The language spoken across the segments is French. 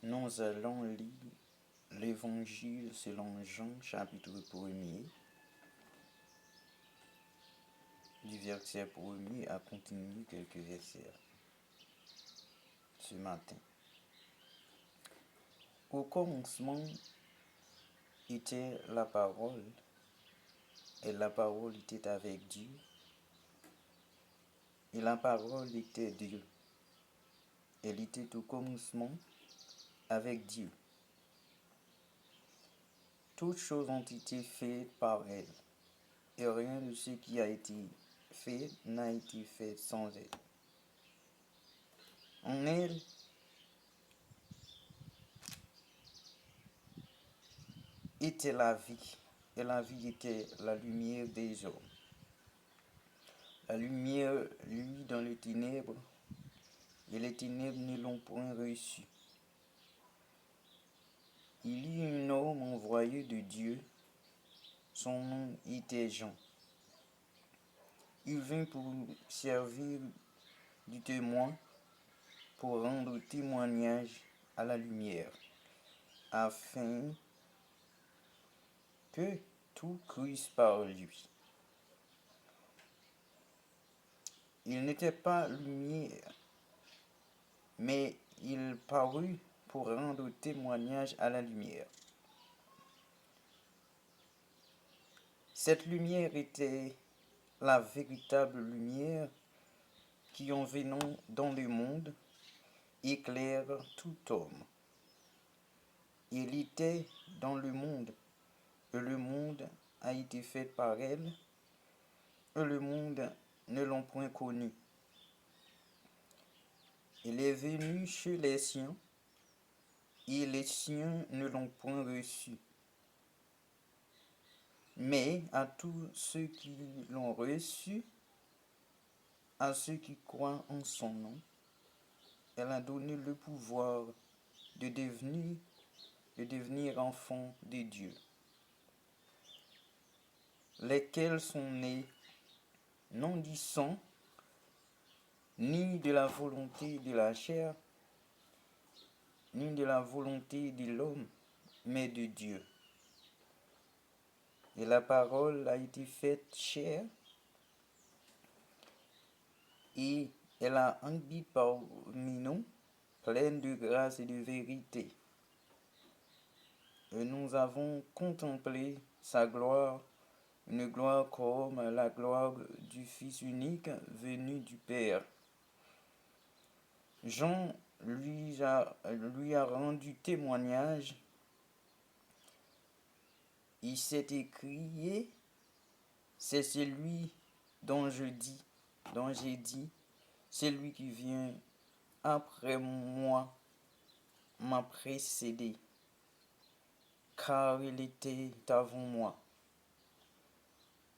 Nous allons lire l'Évangile selon Jean, chapitre 1er, du verset 1er à continuer quelques versets ce matin. Au commencement était la parole, et la parole était avec Dieu, et la parole était Dieu. Elle était au commencement avec Dieu. Toutes choses ont été faites par elle, et rien de ce qui a été fait n'a été fait sans elle. En elle était la vie, et la vie était la lumière des hommes. La lumière luit dans les ténèbres, et les ténèbres ne l'ont point reçue. Il y eut un homme envoyé de Dieu, son nom était Jean. Il vint pour servir du témoin, pour rendre témoignage à la lumière, afin que tout crût par lui. Il n'était pas lumière, mais il parut pour rendre témoignage à la lumière. Cette lumière était la véritable lumière qui, en venant dans le monde, éclaire tout homme. Il était dans le monde, et le monde a été fait par elle, et le monde ne l'a point connu. Il est venu chez les siens, et les siens ne l'ont point reçu. Mais à tous ceux qui l'ont reçu, à ceux qui croient en son nom, elle a donné le pouvoir de devenir enfants de Dieu, lesquels sont nés non du sang, ni de la volonté de la chair, ni de la volonté de l'homme, mais de Dieu. Et la parole a été faite chair, et elle a habité parmi nous, pleine de grâce et de vérité. Et nous avons contemplé sa gloire, une gloire comme la gloire du Fils unique venu du Père. Jean lui a rendu témoignage. Il s'est écrié, c'est celui dont j'ai dit, c'est lui qui vient après moi m'a précédé, car il était avant moi.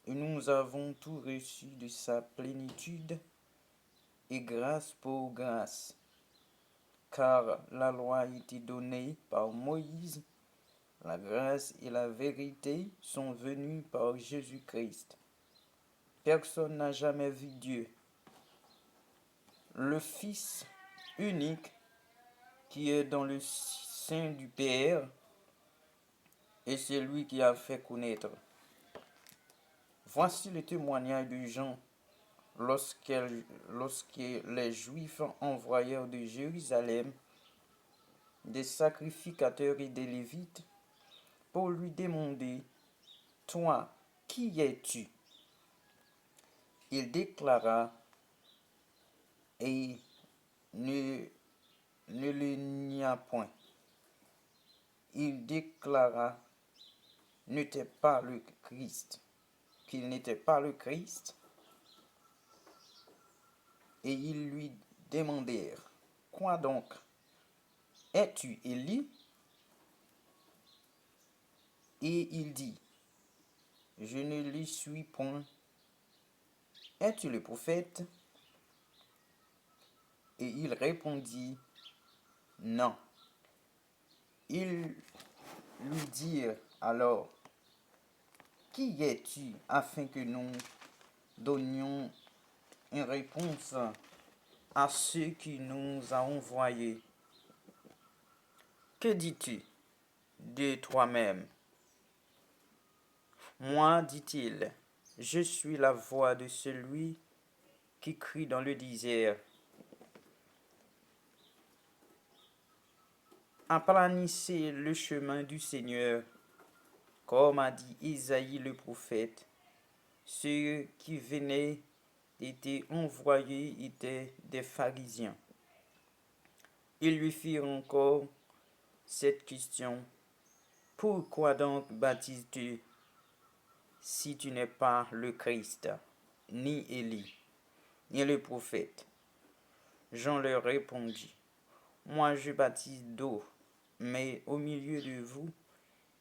Et nous avons tout reçu de sa plénitude, et grâce pour grâce, car la loi a été donnée par Moïse, la grâce et la vérité sont venues par Jésus-Christ. Personne n'a jamais vu Dieu. Le Fils unique qui est dans le sein du Père, et c'est lui qui a fait connaître. Voici le témoignage de Jean lorsque les Juifs envoyèrent de Jérusalem des sacrificateurs et des Lévites pour lui demander, « Toi, qui es-tu » Il déclara, et ne le nia point. Il déclara n'était pas le Christ, qu'il n'était pas le Christ, et ils lui demandèrent, quoi donc? Es-tu Élie? Et il dit, je ne le suis point. Es-tu le prophète? Et il répondit, non. Ils lui dirent alors, qui es-tu, afin que nous donnions une réponse à ceux qui nous a envoyés? Que dis-tu de toi-même? Moi, dit-il, je suis la voix de celui qui crie dans le désert. Aplanissez le chemin du Seigneur, comme a dit Isaïe le prophète. Ceux qui venaient d'être envoyés étaient des pharisiens. Ils lui firent encore cette question: pourquoi donc baptises-tu si tu n'es pas le Christ, ni Élie, ni le prophète? Jean leur répondit: moi je baptise d'eau, mais au milieu de vous,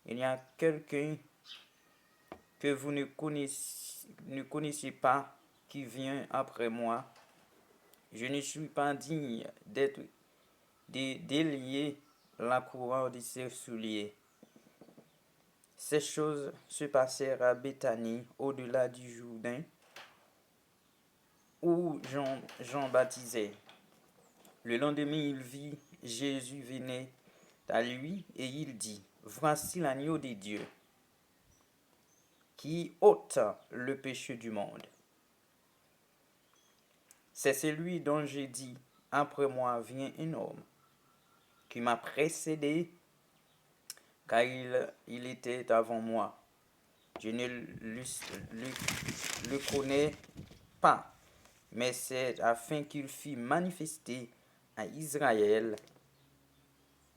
il y a quelqu'un que vous ne connaissez pas qui vient après moi. Je ne suis pas digne de délier la couronne de ses souliers. Ces choses se passèrent à Béthanie, au-delà du Jourdain, où Jean baptisait. Le lendemain, il vit Jésus venait à lui et il dit: voici l'agneau de Dieu qui ôte le péché du monde. C'est celui dont j'ai dit: après moi vient un homme qui m'a précédé, car il était avant moi. Je ne le connais pas, mais c'est afin qu'il fût manifesté à Israël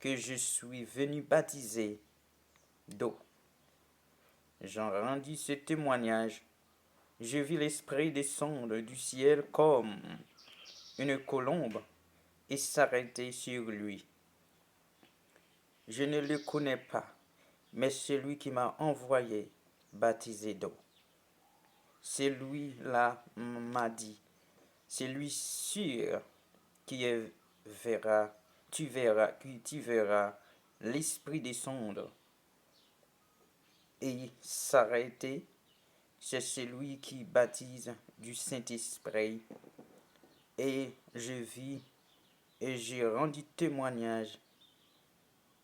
que je suis venu baptiser d'eau. Jean rendit ce témoignage: je vis l'Esprit descendre du ciel comme une colombe et s'arrêter sur lui. Je ne le connais pas, mais celui qui m'a envoyé baptiser d'eau. Celui-là m'a dit: c'est lui sûr qui verra, tu verras l'Esprit descendre et s'arrêter. C'est celui qui baptise du Saint-Esprit. Et je vis et j'ai rendu témoignage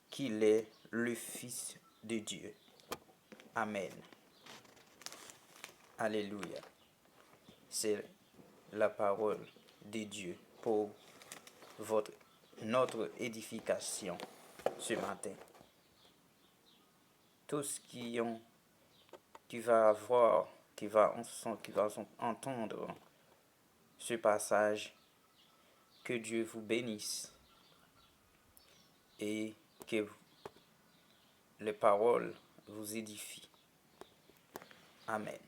qu'il est le Fils de Dieu. Amen. Alléluia. C'est la parole de Dieu pour notre édification ce matin. Tous qui va entendre ce passage, que Dieu vous bénisse et que les paroles vous édifient. Amen.